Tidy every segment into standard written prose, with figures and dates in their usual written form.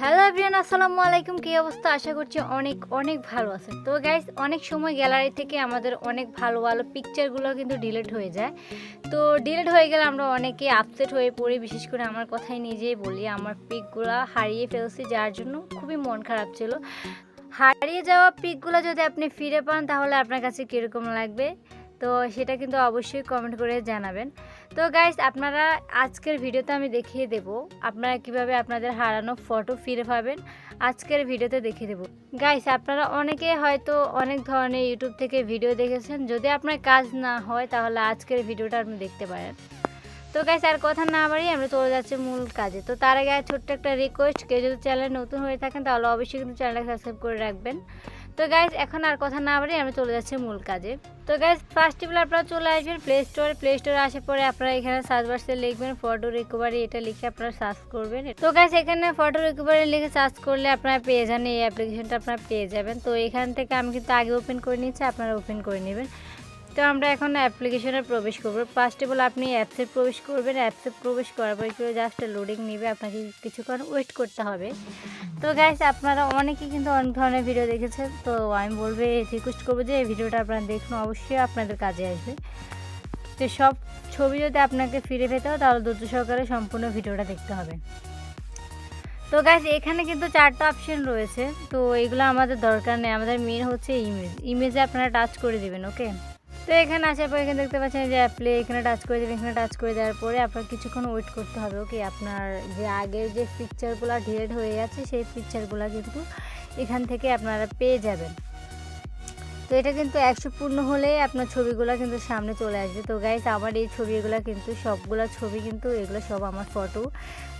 Hello everyone, আসসালামু আলাইকুম। কী অবস্থা? আশা করছি অনেক অনেক ভালো আছেন। তো গাইস, অনেক সময় গ্যালারি থেকে আমাদের অনেক ভালো ভালো পিকচারগুলো কিন্তু ডিলিট হয়ে যায়। তো ডিলিট হয়ে গেলে আমরা অনেকে আপসেট হয়ে পড়ি। বিশেষ করে আমার কথাই নিজেই বলি, আমার পিকগুলো হারিয়ে ফেলছি, যার জন্য খুবই মন খারাপ ছিল। হারিয়ে যাওয়া পিকগুলো যদি আপনি ফিরে পান তাহলে আপনার কাছে কীরকম লাগবে, তো সেটা কিন্তু অবশ্যই কমেন্ট করে জানাবেন। তো গাইস, আপনারা আজকের ভিডিওতে আমি দেখিয়ে দেব আপনারা কিভাবে আপনাদের হারানো ফটো ফিরে পাবেন। আজকের ভিডিওতে দেখিয়ে দেব গাইস। আপনারা অনেকে হয়তো অনেক ধরনের ইউটিউব থেকে ভিডিও দেখেছেন, যদি আপনার কাজ না হয় তাহলে আজকের ভিডিওটা আপনি দেখতে পারেন। তো গাইস, আর কথা না বাড়িয়ে আমরা চলে যাচ্ছি মূল কাজে। তো তার আগে ছোট্ট একটা রিকোয়েস্ট, কেউ যদি চ্যানেল নতুন হয়ে থাকেন তাহলে অবশ্যই কিন্তু চ্যানেলটা সাবস্ক্রাইব করে রাখবেন। তো গাইস, এখন আর কথা না বাড়িয়ে আমরা চলে যাচ্ছি মূল কাজে। তো গাইস, ফার্স্ট অফ অল আপনারা চলে আসবেন প্লে স্টোরে আসার পরে আপনারা এখানে সার্চ বাক্সে লিখবেন ফটো রিকভারি, এটা লিখে আপনারা সার্চ করবেন। তো গাইস, এখানে ফটো রিকভারি লিখে সার্চ করলে আপনারা পেয়ে যান, এই অ্যাপ্লিকেশনটা আপনারা পেয়ে যাবেন। তো এখান থেকে আমি কিন্তু আগে ওপেন করে নিচ্ছি, আপনারা ওপেন করে নেবেন। তো আমরা এখন অ্যাপ্লিকেশনে প্রবেশ করব। ফার্স্ট অফ অল আপনি অ্যাপসে প্রবেশ করবেন। অ্যাপসে প্রবেশ করার পরে জাস্ট লোডিং নেবে, আপনাকে কিছুক্ষণ ওয়েট করতে হবে। তো গাইস, আপনারা অনেকেই কিন্তু অনেক ধরনের ভিডিও দেখেছেন, তো আমি বলবো রিকোয়েস্ট করবো যে এই ভিডিওটা আপনারা দেখুন, অবশ্যই আপনাদের কাজে আসবে। তো সব ছবি যদি আপনাকে ফিরে পেতে হয় তাহলে ধৈর্য সহকারে সম্পূর্ণ ভিডিওটা দেখতে হবে। তো গাইস, এখানে কিন্তু 4টা অপশন রয়েছে, তো এগুলো আমাদের দরকার নেই। আমাদের মেন হচ্ছে ইমেজে আপনারা টাচ করে দেবেন। ওকে, তো এখানে আসার পর এখানে দেখতে পাচ্ছেন যে অ্যাপ্লে, এখানে টাচ করে দেবেন। এখানে টাচ করে দেওয়ার পরে আপনার কিছুক্ষণ ওয়েট করতে হবে। ওকে, আপনার যে আগের যে পিকচারগুলো ডিলিট হয়ে গেছে সেই পিকচারগুলো কিন্তু এখান থেকে আপনারা পেয়ে যাবেন। তো এটা কিন্তু 100 পূর্ণ হলেই আপনার ছবিগুলো কিন্তু সামনে চলে আসবে। তো গাইস, আমার এই ছবিগুলো কিন্তু সবগুলো ছবি কিন্তু এগুলো সব আমার ফটো,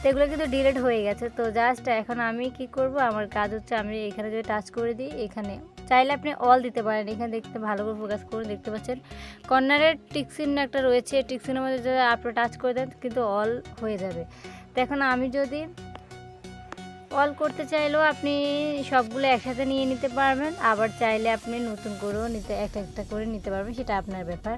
তো এগুলো কিন্তু ডিলিট হয়ে গেছে। তো জাস্ট এখন আমি কি করব, আমার কাজ হচ্ছে আমি এখানে যদি টাচ করে দিই, এখানে চাইলে আপনি অল দিতে পারেন। এখানে দেখতে ভালো করে ফোকাস করুন, দেখতে পাচ্ছেন কর্নারের টিক চিহ্ন একটা রয়েছে, টিক চিহ্নের মধ্যে যদি আপনি টাচ করে দেন কিন্তু অল হয়ে যাবে। তো এখন আমি যদি অল করতে চাইলেও আপনি সবগুলো একসাথে নিয়ে নিতে পারবেন, আবার চাইলে আপনি নতুন করেও একটা একটা করে নিতে পারবেন, সেটা আপনার ব্যাপার।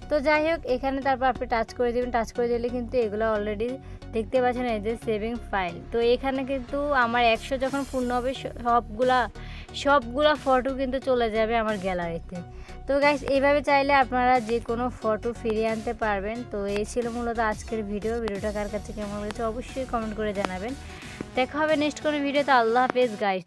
তো যাই হোক, এখানে তারপর আপনি টাচ করে দেবেন। টাচ করে দিলে কিন্তু এগুলো অলরেডি দেখতে পাচ্ছেন এই যে সেভিং ফাইল। তো এখানে কিন্তু আমার 100 যখন পূর্ণ হবে সবগুলা ফটো কিন্তু চলে যাবে আমার গ্যালারিতে। তো গাইস, এইভাবে চাইলে আপনারা যে কোনো ফটো ফিরিয়ে আনতে পারবেন। তো এই ছিল মূলত আজকের ভিডিওটা কার কাছে কেমন হয়েছে অবশ্যই কমেন্ট করে জানাবেন। দেখা হবে নেক্সট কোনো ভিডিওতে। আল্লাহ হাফেজ গাইস।